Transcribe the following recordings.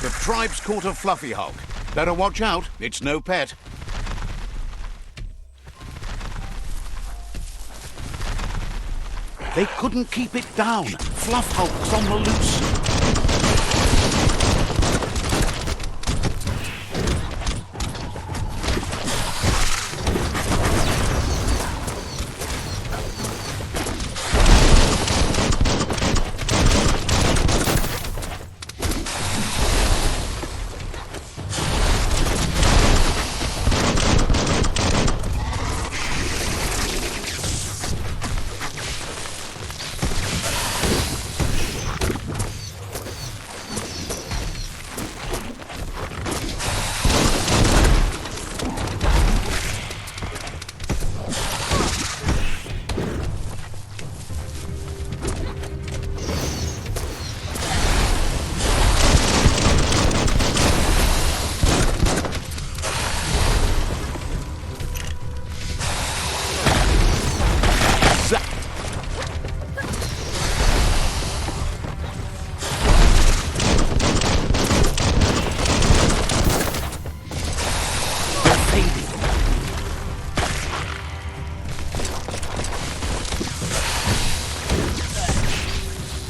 The tribe's caught a fluffy hulk. Better watch out, it's no pet. They couldn't keep it down. Fluff hulk's on the loose.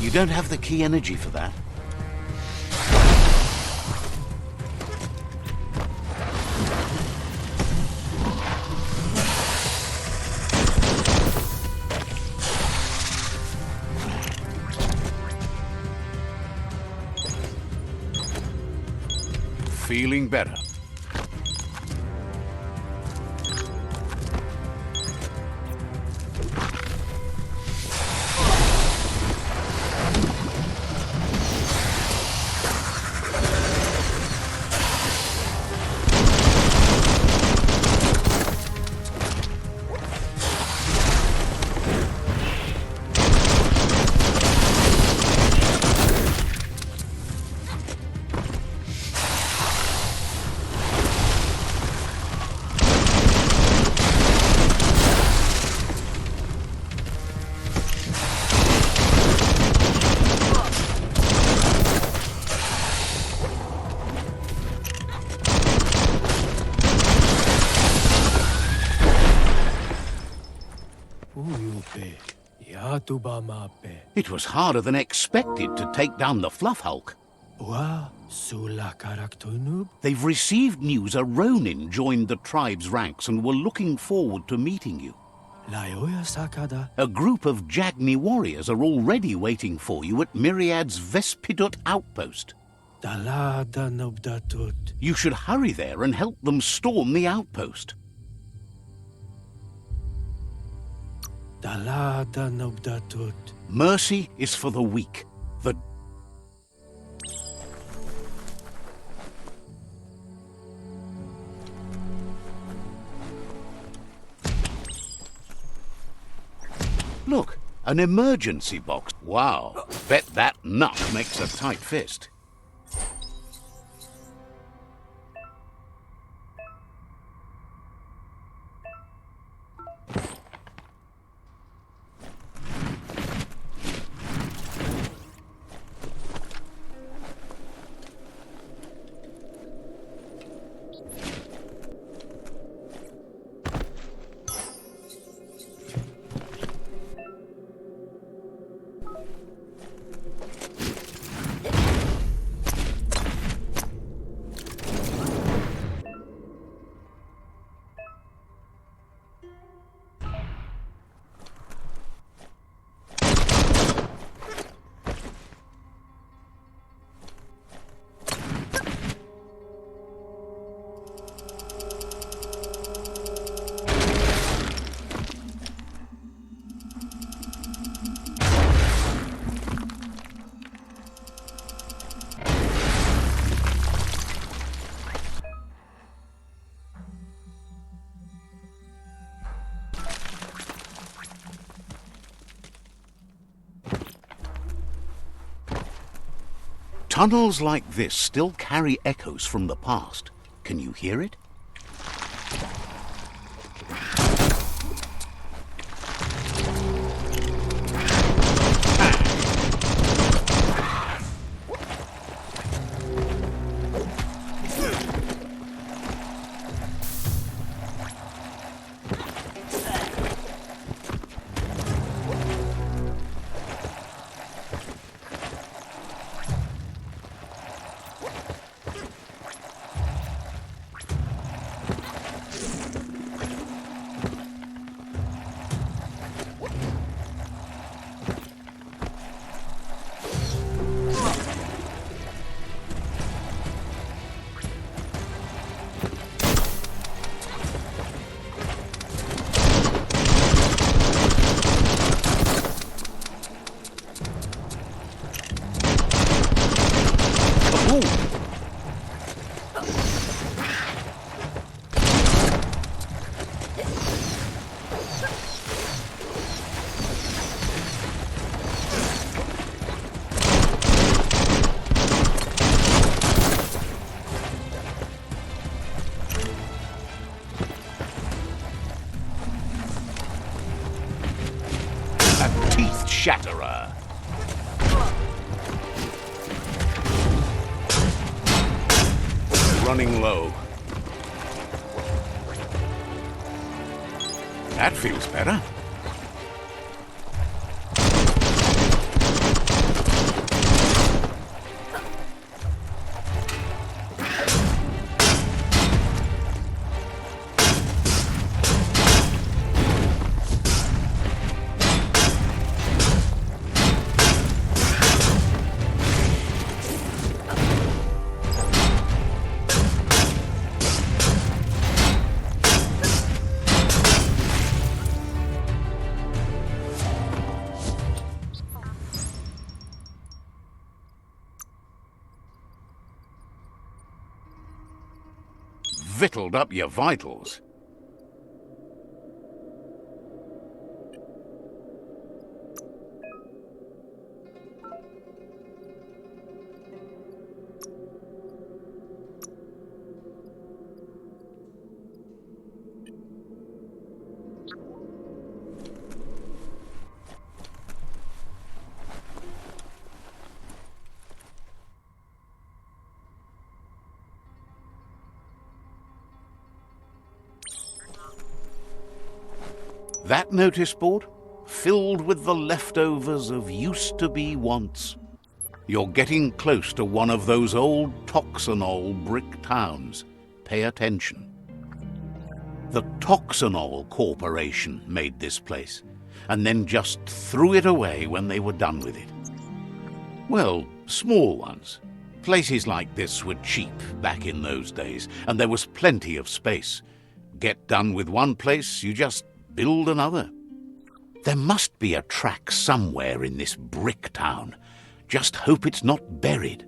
You don't have the key energy for that. Feeling better. It was harder than expected to take down the Fluff Hulk. They've received news a Ronin joined the tribe's ranks and were looking forward to meeting you. A group of Jagni warriors are already waiting for you at Myriad's Vespidut outpost. You should hurry there and help them storm the outpost. Mercy is for the weak. Look, an emergency box. Wow, bet that nut makes a tight fist. Tunnels like this still carry echoes from the past. Can you hear it? teeth shatterer. Running low. That feels better. Victualled up your vitals. That notice board, filled with the leftovers of used-to-be wants. You're getting close to one of those old Toxanol brick towns. Pay attention. The Toxanol Corporation made this place, and then just threw it away when they were done with it. Well, small ones. Places like this were cheap back in those days, and there was plenty of space. Get done with one place, you just build another. There must be a track somewhere in this brick town. Just hope it's not buried.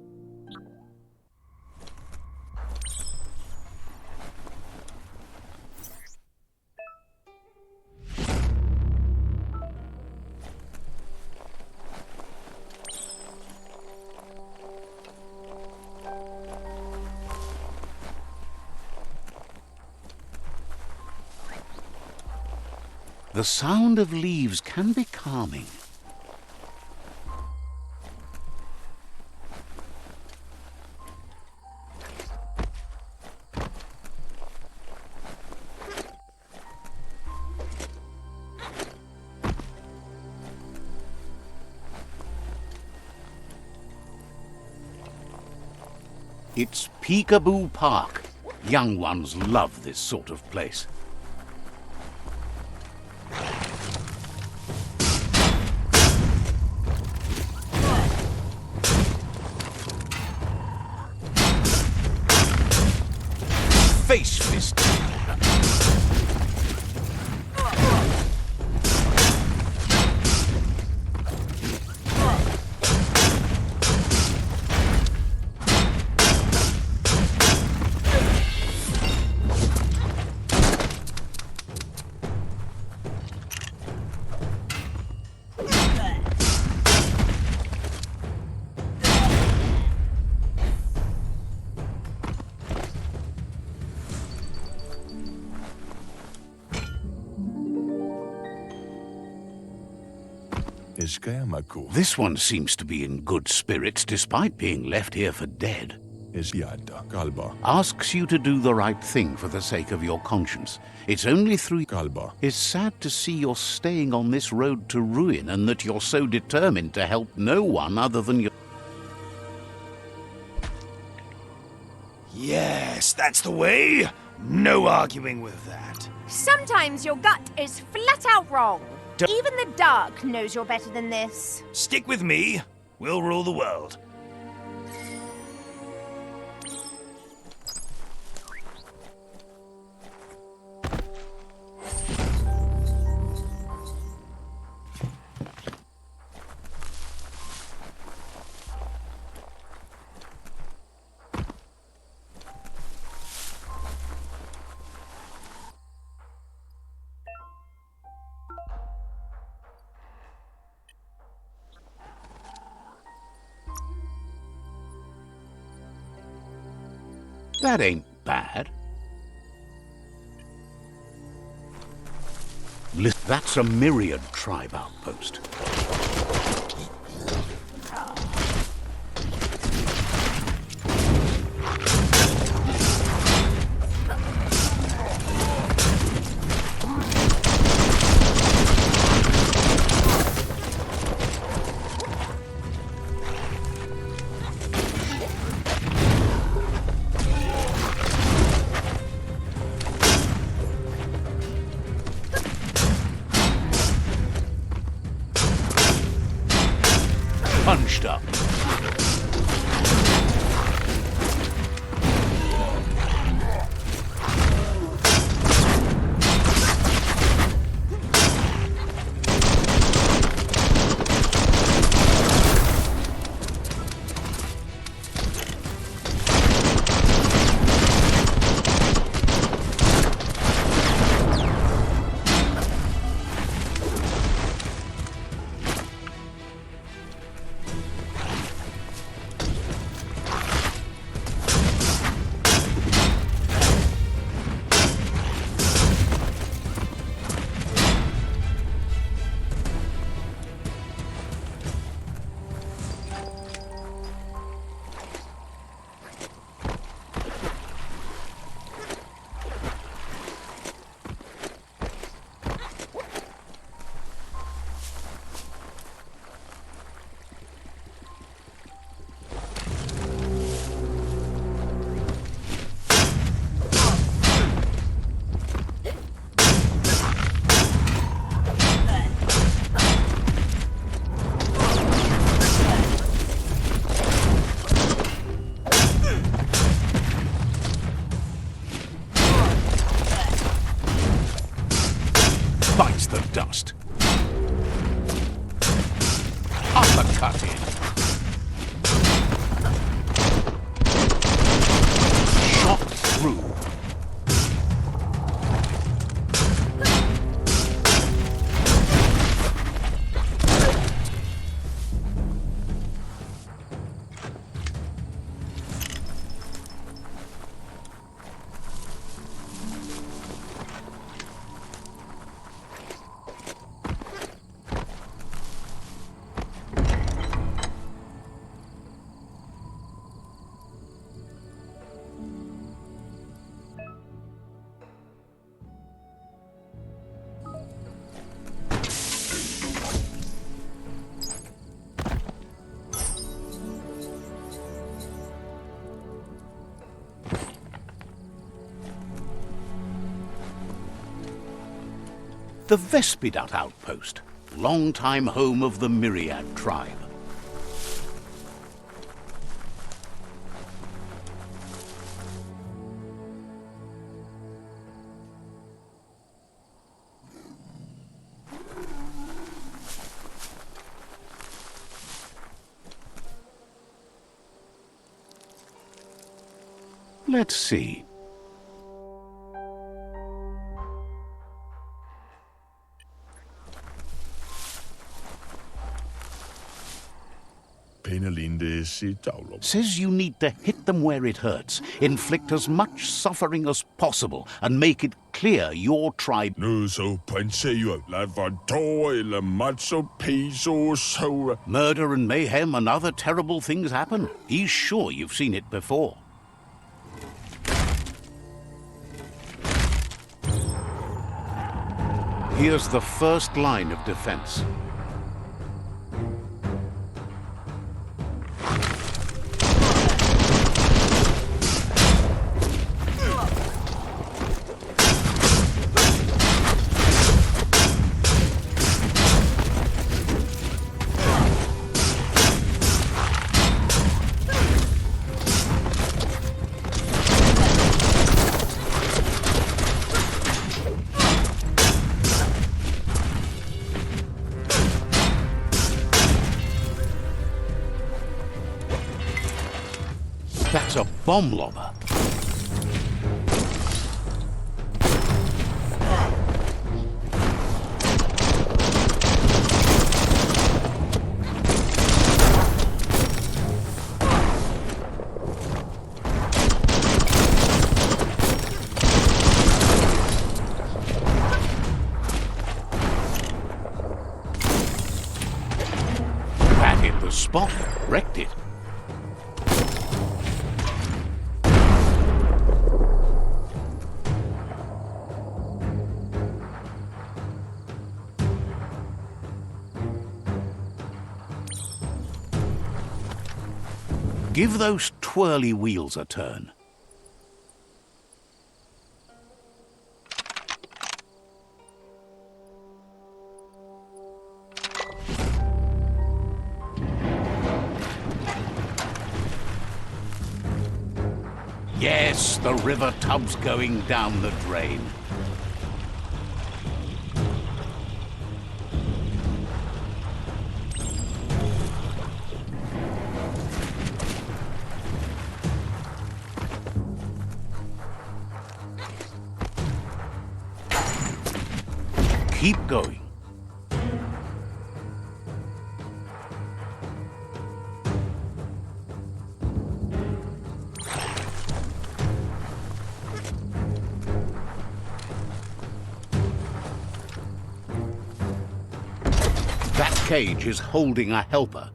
The sound of leaves can be calming. It's Peekaboo Park. Young ones love this sort of place. Face fist. This one seems to be in good spirits despite being left here for dead. Asks you to do the right thing for the sake of your conscience. It's only through... It's sad to see you're staying on this road to ruin and that you're so determined to help no one other than your... Yes, that's the way. No arguing with that. Sometimes your gut is flat out wrong. Even the dark knows you're better than this. Stick with me. We'll rule the world. That ain't bad. That's a Myriad tribe outpost. Punched up. Bites the dust. Uppercut in. Shot through. The Vespidat outpost, long-time home of the Myriad tribe. Let's see. Says you need to hit them where it hurts, inflict as much suffering as possible, and make it clear your tribe... Murder and mayhem and other terrible things happen. He's sure you've seen it before. Here's the first line of defense. That's a bomb lobber. the spot, wrecked it. Give those twirly wheels a turn. Yes, the river tub's going down the drain. Keep going. That cage is holding a helper.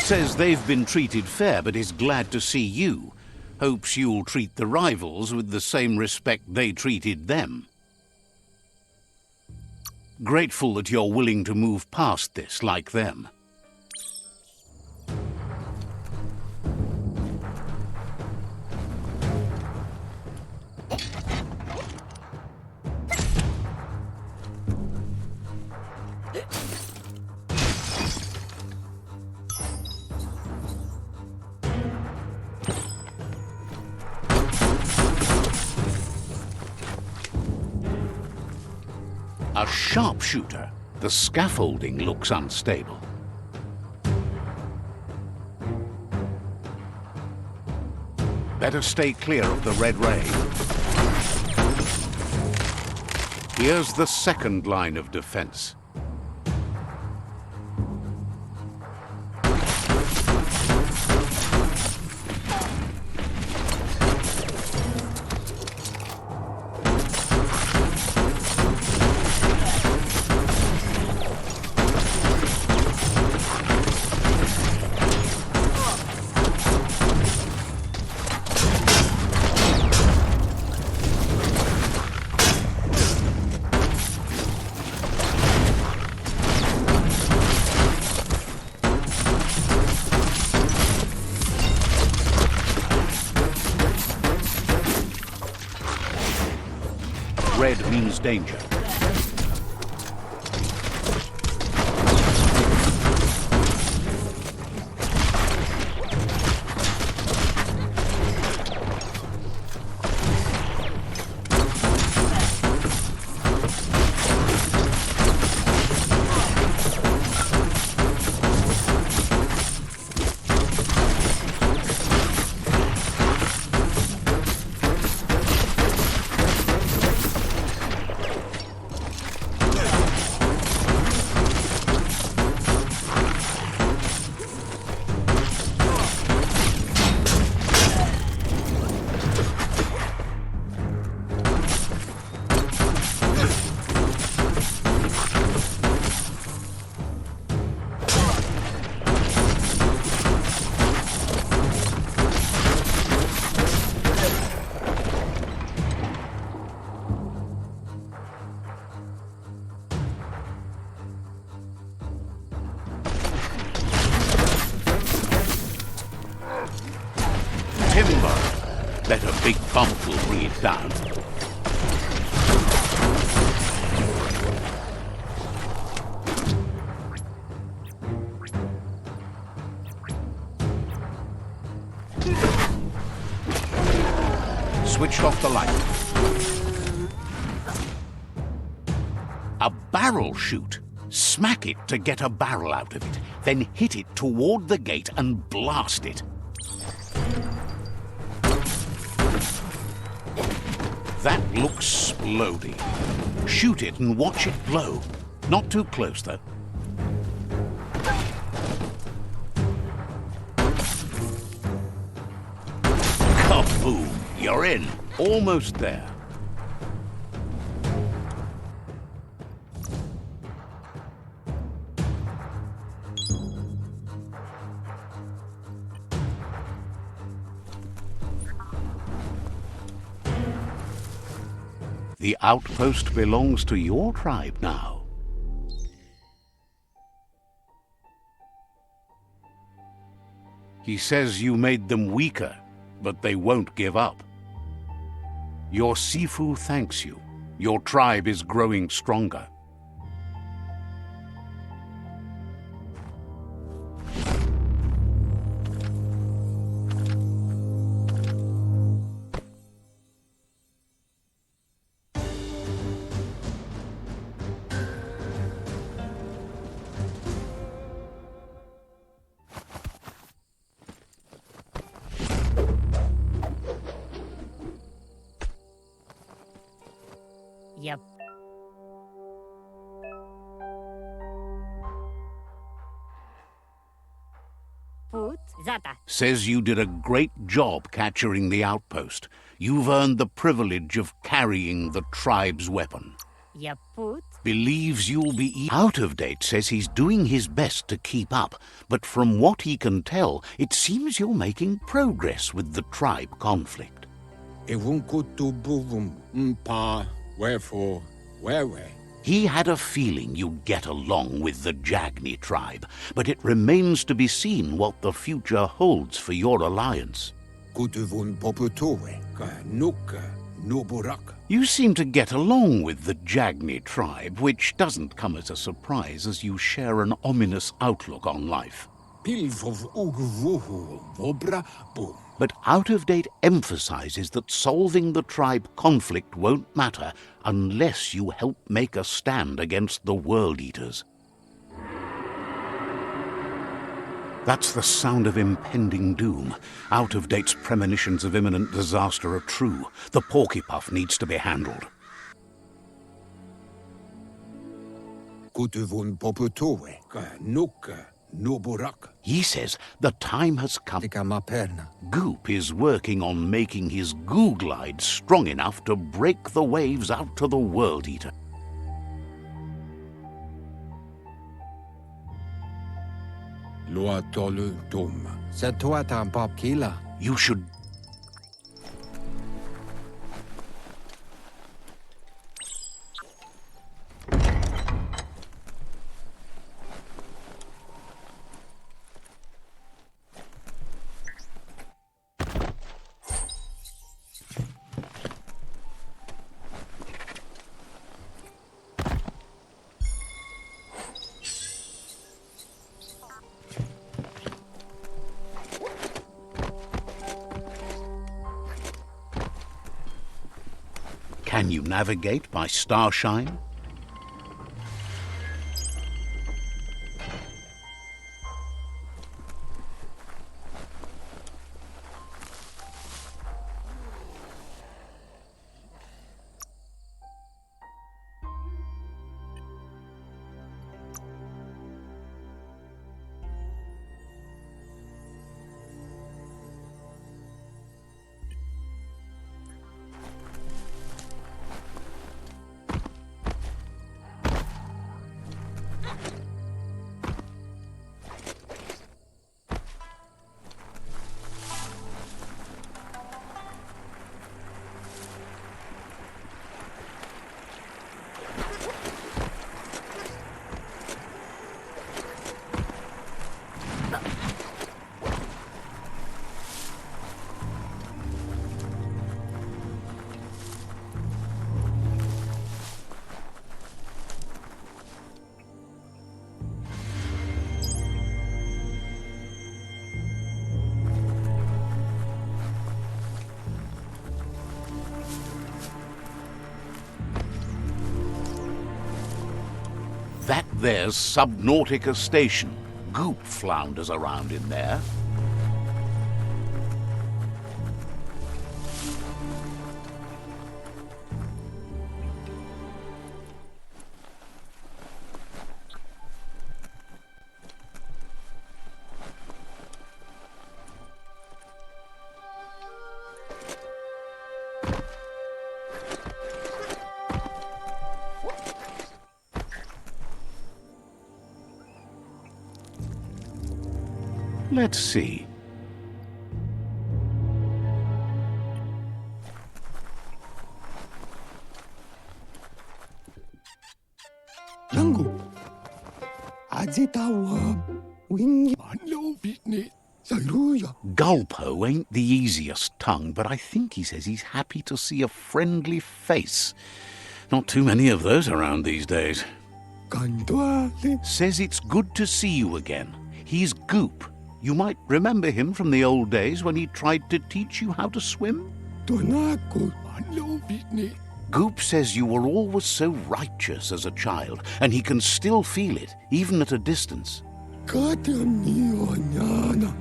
Says they've been treated fair, but is glad to see you. Hopes you'll treat the rivals with the same respect they treated them. Grateful that you're willing to move past this like them. A sharpshooter. The scaffolding looks unstable. Better stay clear of the red ray. Here's the second line of defense. Red means danger. Timber. Bet a big bump will bring it down. switched off the light. A barrel shoot. Smack it to get a barrel out of it, then hit it toward the gate and blast it. That looks splody. Shoot it and watch it blow. Not too close, though. Kaboom! You're in. Almost there. The outpost belongs to your tribe now. He says you made them weaker, but they won't give up. Your Sifu thanks you. Your tribe is growing stronger. Yep. Put Zata. Says you did a great job capturing the outpost. You've earned the privilege of carrying the tribe's weapon. Yep. Put. Believes you'll be out of date. Says he's doing his best to keep up, but from what he can tell, it seems you're making progress with the tribe conflict. Wherefore, where? He had a feeling you'd get along with the Jagni tribe, but it remains to be seen what the future holds for your alliance. You seem to get along with the Jagni tribe, which doesn't come as a surprise as you share an ominous outlook on life. But Out-of-Date emphasizes that solving the tribe conflict won't matter unless you help make a stand against the World Eaters. That's the sound of impending doom. Out-of-Date's premonitions of imminent disaster are true. The Porkypuff needs to be handled. He says the time has come. Goop is working on making his goo glide strong enough to break the waves out to the World Eater. You should... Can you navigate by starshine? That there's Subnautica Station. Goop flounders around in there. Let's see. Yangu. Azitawa. Wingi. Manlo business. Sayruya. Gulpo ain't the easiest tongue, but I think he says he's happy to see a friendly face. Not too many of those around these days. Kanduale. Says it's good to see you again. He's Goop. You might remember him from the old days when he tried to teach you how to swim. Tonako. Manlo business. Goop says you were always so righteous as a child, and he can still feel it, even at a distance.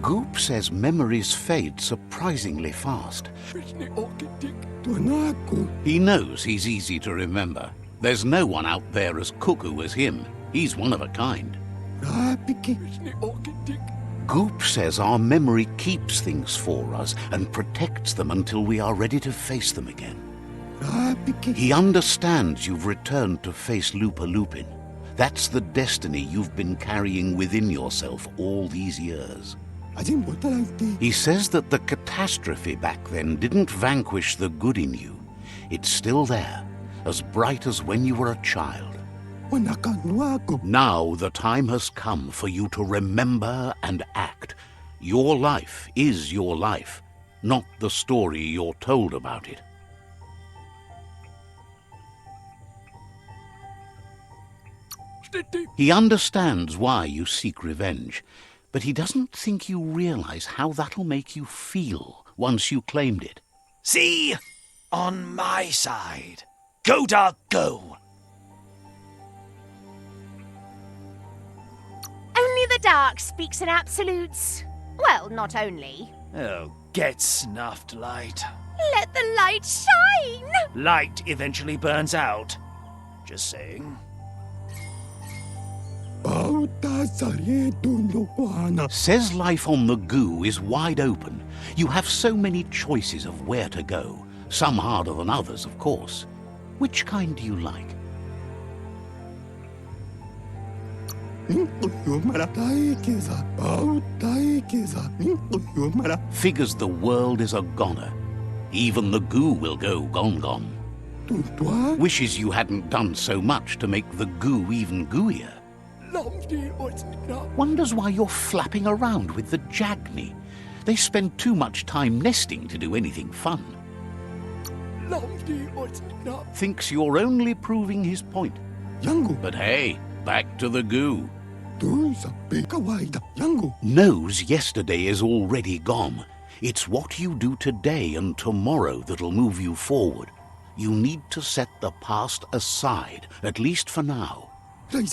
Goop says memories fade surprisingly fast. He knows he's easy to remember. There's no one out there as cuckoo as him. He's one of a kind. Goop says our memory keeps things for us and protects them until we are ready to face them again. He understands you've returned to face Lupa Lupin. That's the destiny you've been carrying within yourself all these years. He says that the catastrophe back then didn't vanquish the good in you. It's still there, as bright as when you were a child. Now the time has come for you to remember and act. Your life is your life, not the story you're told about it. He understands why you seek revenge, but he doesn't think you realize how that'll make you feel once you claimed it. See? On my side. Go, Dark, go! Only the dark speaks in absolutes. Well, not only. Oh, get snuffed, Light. Let the light shine! Light eventually burns out. Just saying. Says life on the goo is wide open. You have so many choices of where to go. Some harder than others, of course. Which kind do you like? Figures the world is a goner. Even the goo will go gone. Wishes you hadn't done so much to make the goo even gooier. Wonders why you're flapping around with the Jagni. They spend too much time nesting to do anything fun. Thinks you're only proving his point. But hey, back to the goo. Knows yesterday is already gone. It's what you do today and tomorrow that'll move you forward. You need to set the past aside, at least for now. He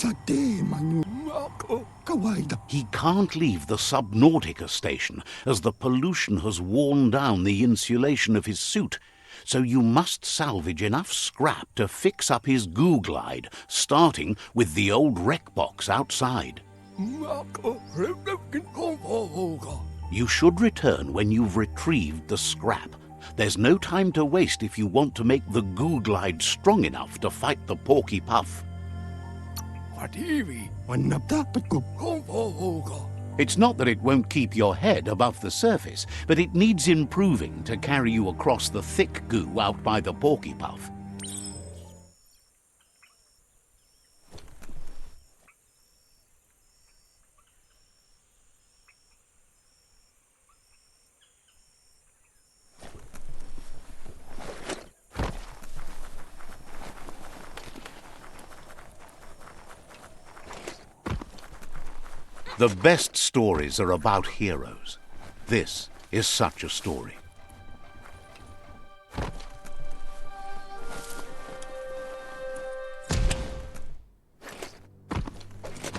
can't leave the Subnautica station, as the pollution has worn down the insulation of his suit, so you must salvage enough scrap to fix up his goo glide, starting with the old wreck box outside. You should return when you've retrieved the scrap. There's no time to waste if you want to make the goo glide strong enough to fight the Porky Puff. It's not that it won't keep your head above the surface, but it needs improving to carry you across the thick goo out by the Porky Puff. The best stories are about heroes. This is such a story.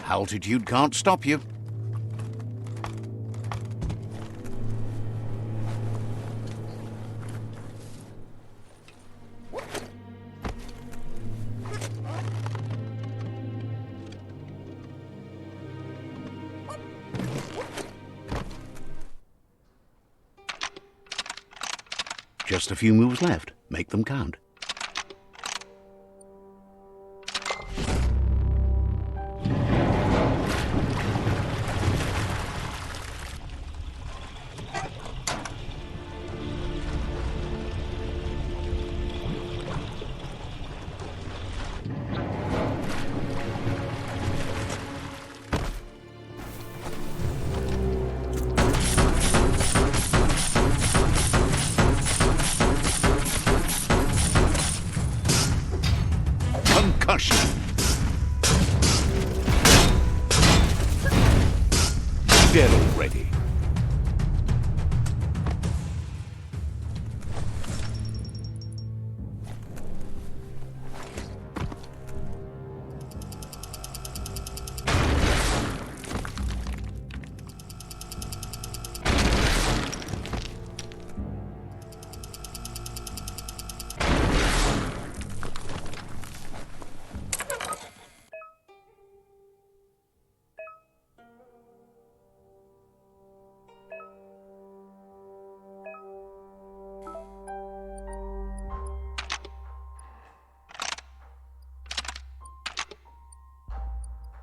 Altitude can't stop you. Just a few moves left. Make them count. Concussion. Dead already.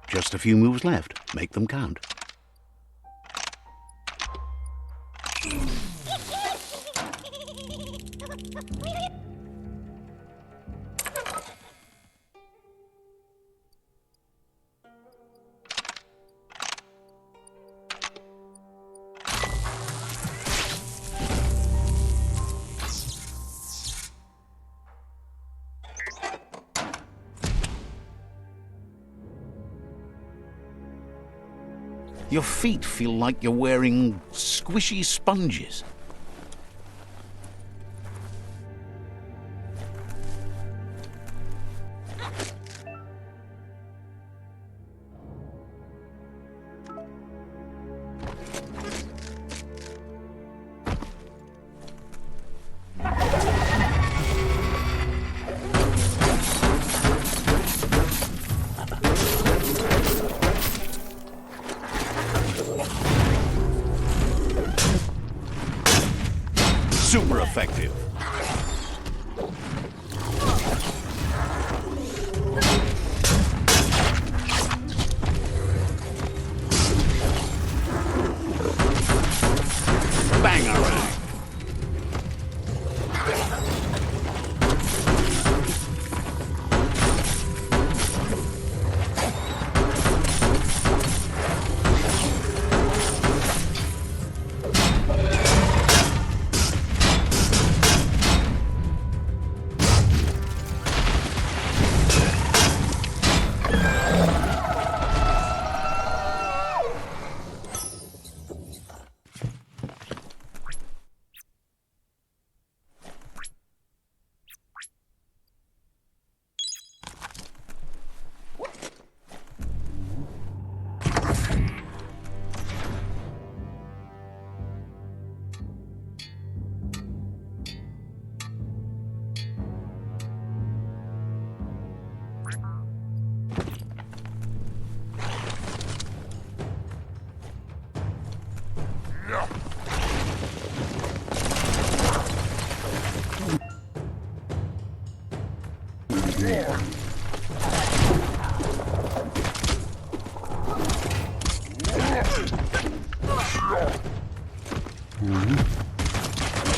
Just a few moves left. Make them count. Your feet feel like you're wearing squishy sponges. Super effective. Bangarang.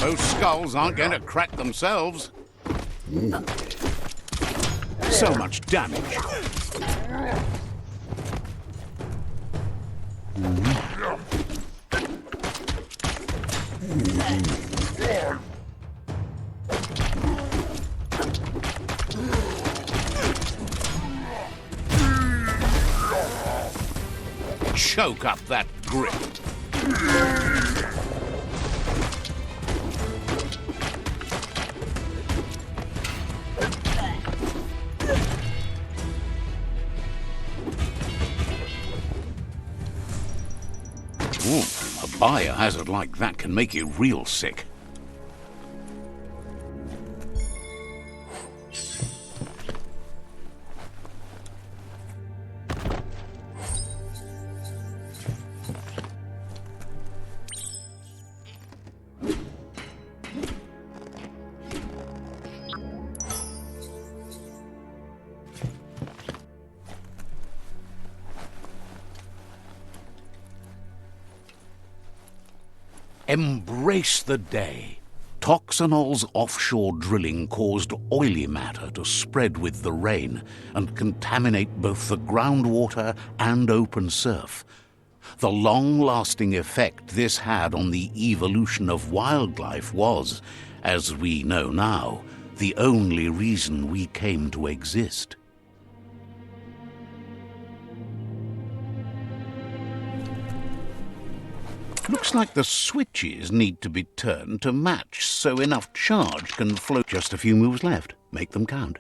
Those skulls aren't going to crack themselves. So much damage. Choke up that grip. Ooh, a biohazard like that can make you real sick. Embrace the day. Toxanol's offshore drilling caused oily matter to spread with the rain and contaminate both the groundwater and open surf. The long-lasting effect this had on the evolution of wildlife was, as we know now, the only reason we came to exist. Looks like the switches need to be turned to match so enough charge can flow. Just a few moves left. Make them count.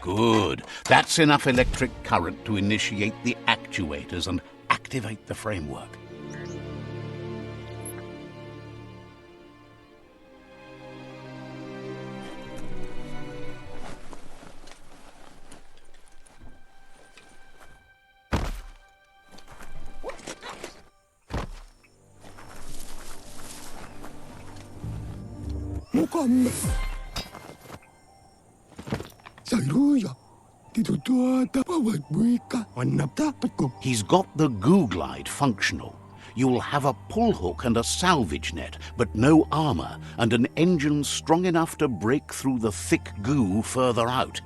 Good. That's enough electric current to initiate the actuators and activate the framework. Mukamme. Sairuya. Titutuata pawat buika. Wanapta patko. He's got the goo glide functional. You'll have a pull hook and a salvage net, but no armor, and an engine strong enough to break through the thick goo further out.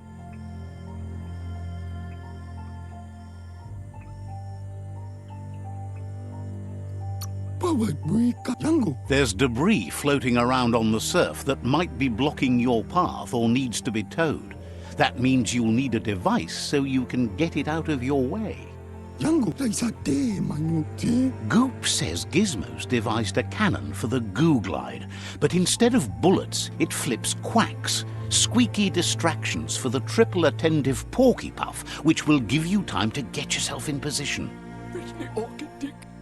Pawat buika. Yango. There's debris floating around on the surf that might be blocking your path or needs to be towed. That means you'll need a device so you can get it out of your way. Yango. Laisate manuti. Goop says Gizmo's devised a cannon for the goo glide, but instead of bullets, it flips quacks, squeaky distractions for the triple attentive porky puff, which will give you time to get yourself in position.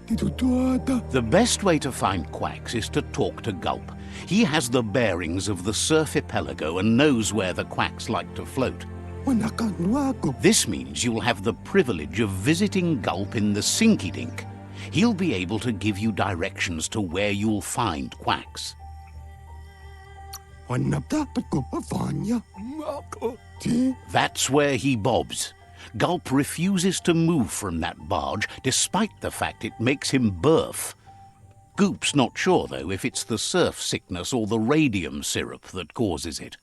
Titutuata. The best way to find quacks is to talk to Gulp. He has the bearings of the surf archipelago and knows where the quacks like to float. Wanakanwako. This means you'll have the privilege of visiting Gulp in the Sinky Dink. He'll be able to give you directions to where you'll find quacks. Wanapta patko pavanya. Mako. Ti. That's where he bobs. Gulp refuses to move from that barge, despite the fact it makes him burf. Goop's not sure, though, if it's the surf sickness or the radium syrup that causes it.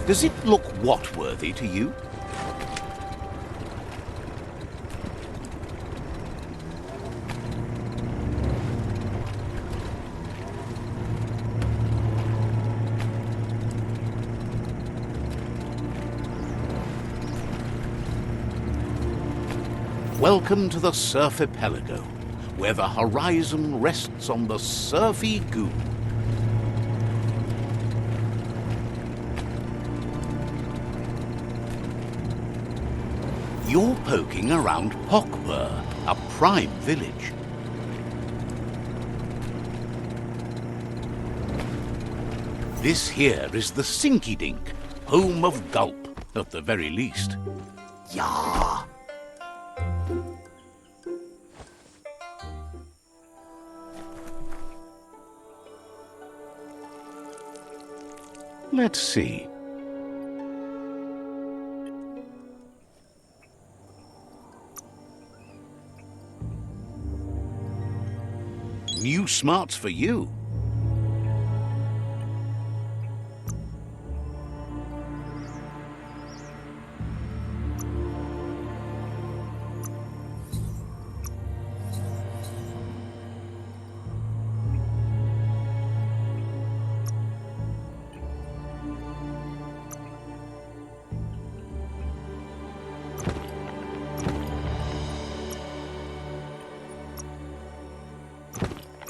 Does it look what-worthy to you? Welcome to the surf archipelago, where the horizon rests on the surfy goo. You're poking around Pokbur, a prime village. This here is the Sinky Dink, home of Gulp, at the very least. Yeah. Let's see. new smarts for you.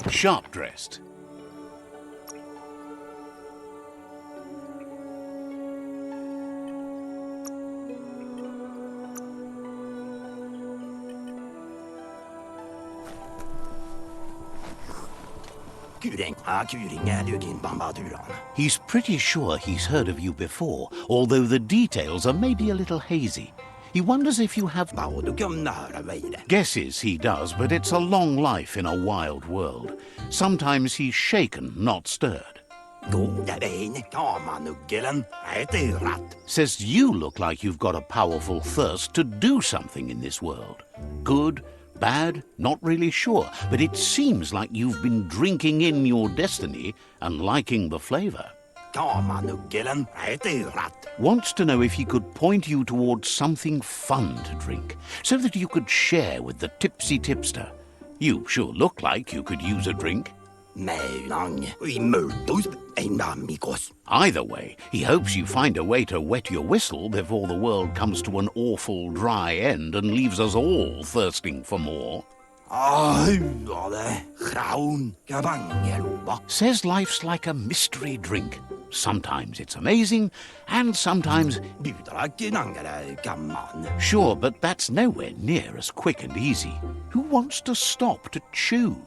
Sharp-dressed. He's pretty sure he's heard of you before, although the details are maybe a little hazy. He wonders if you have... Guesses he does, but it's a long life in a wild world. Sometimes he's shaken, not stirred. Says you look like you've got a powerful thirst to do something in this world. Good, bad, not really sure, but it seems like you've been drinking in your destiny and liking the flavor. Wants to know if he could point you towards something fun to drink, so that you could share with the tipsy tipster. You sure look like you could use a drink. Either way, he hopes you find a way to wet your whistle before the world comes to an awful dry end and leaves us all thirsting for more. Says life's like a mystery drink. Sometimes it's amazing, and sometimes... Sure, but that's nowhere near as quick and easy. Who wants to stop to chew?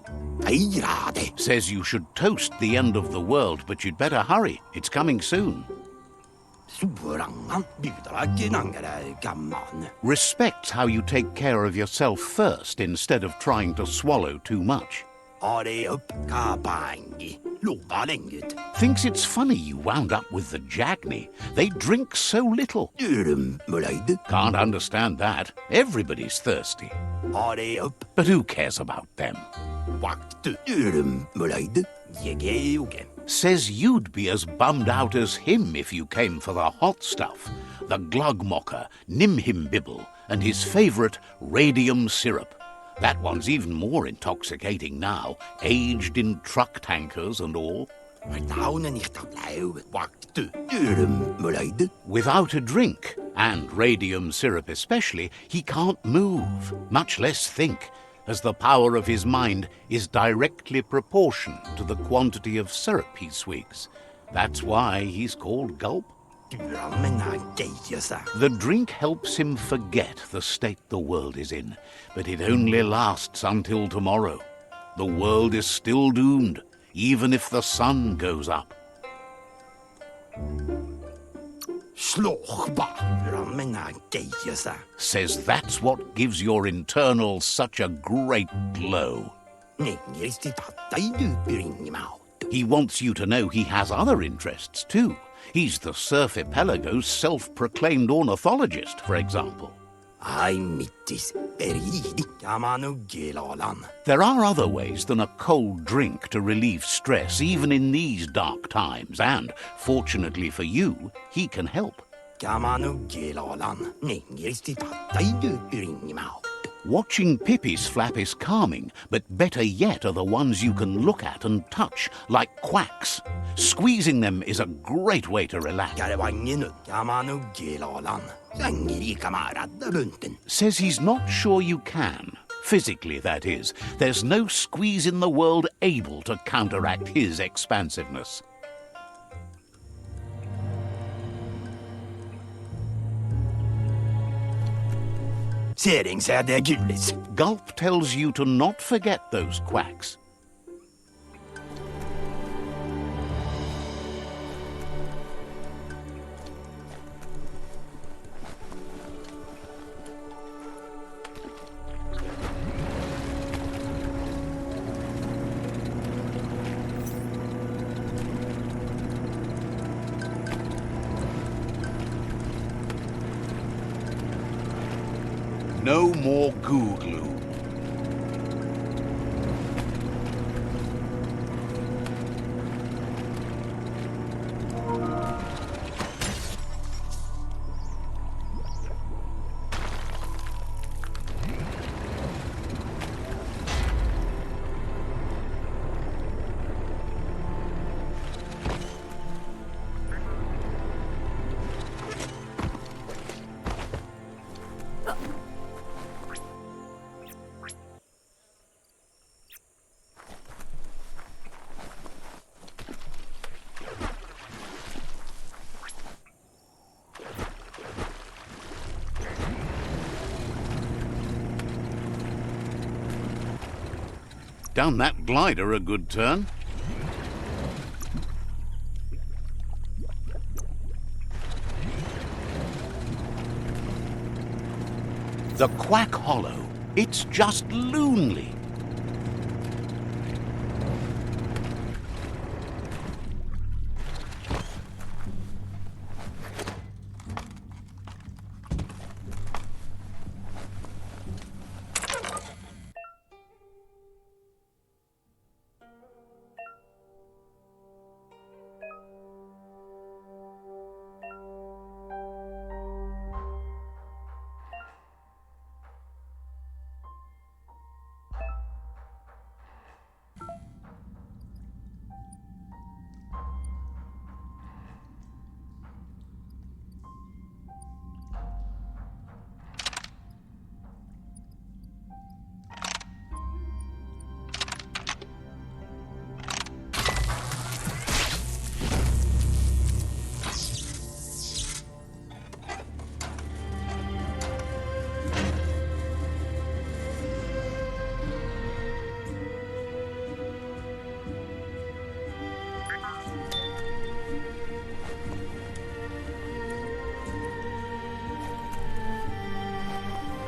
Says you should toast the end of the world, but you'd better hurry. It's coming soon. Respects how you take care of yourself first instead of trying to swallow too much. Thinks it's funny you wound up with the Jagni. They drink so little. Can't understand that. Everybody's thirsty. But who cares about them? Says you'd be as bummed out as him if you came for the hot stuff. The Glugmocker, Nimhimbibble, and his favourite radium syrup. That one's even more intoxicating now, aged in truck tankers and all. Without a drink, and radium syrup especially, he can't move, much less think, as the power of his mind is directly proportioned to the quantity of syrup he swigs. That's why he's called Gulp. The drink helps him forget the state the world is in, but it only lasts until tomorrow. The world is still doomed, even if the sun goes up. Says that's what gives your internals such a great glow. He wants you to know he has other interests too. He's the Surfipelago's self-proclaimed ornithologist, for example. There are other ways than a cold drink to relieve stress, even in these dark times, and, fortunately for you, he can help. Watching Pippi's flap is calming, but better yet are the ones you can look at and touch, like quacks. Squeezing them is a great way to relax. Says he's not sure you can. Physically, that is. There's no squeeze in the world able to counteract his expansiveness. Gulp tells you to not forget those quacks. No more goo glue. Done that glider a good turn. The Quack Hollow. It's just lonely.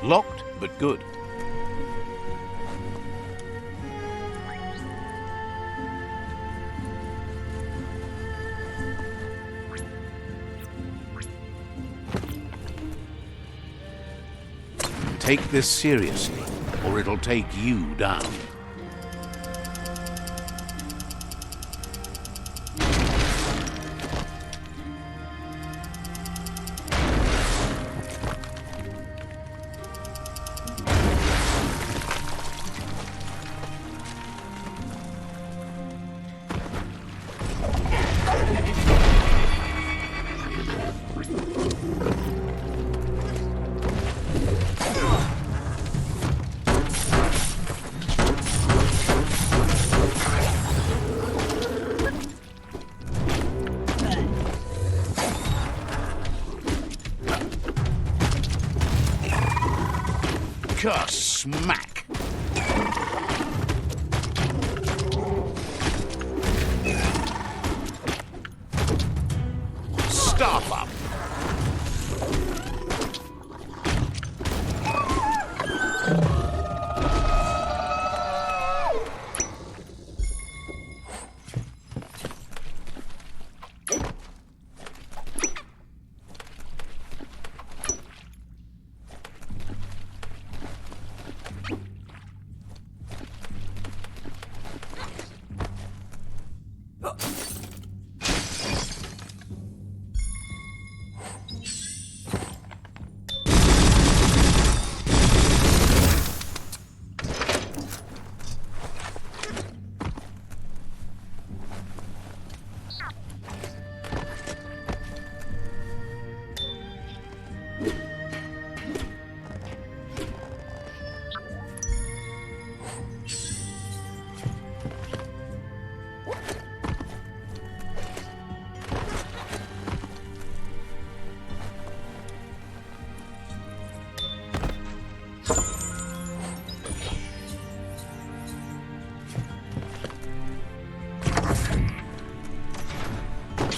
Locked, but good. Take this seriously, or it'll take you down. Smack! Staff up!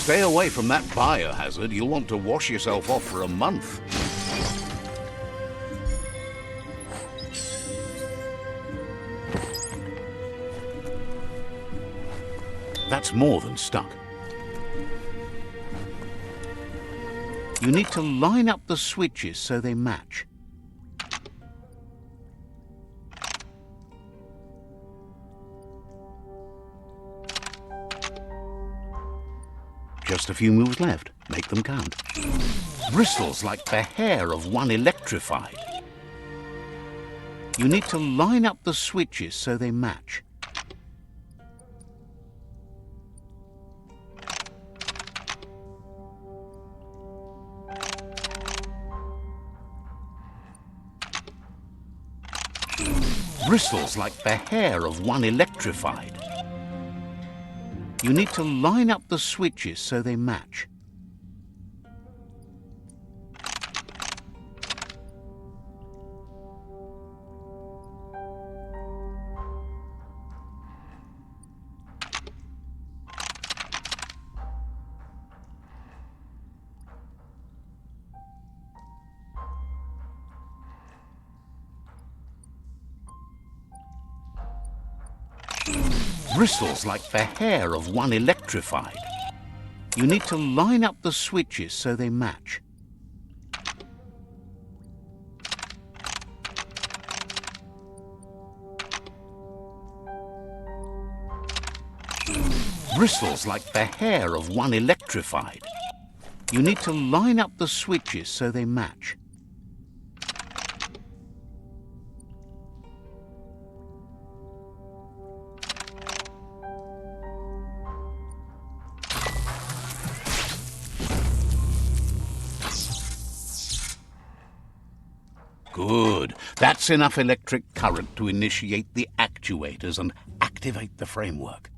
Stay away from that biohazard. You'll want to wash yourself off for a month. That's more than stuck. You need to line up the switches so they match. Just a few moves left. Make them count. Bristles like the hair of one electrified. You need to line up the switches so they match. Bristles like the hair of one electrified. You need to line up the switches so they match. Bristles like the hair of one electrified. You need to line up the switches so they match. Bristles like the hair of one electrified. You need to line up the switches so they match. Good. That's enough electric current to initiate the actuators and activate the framework.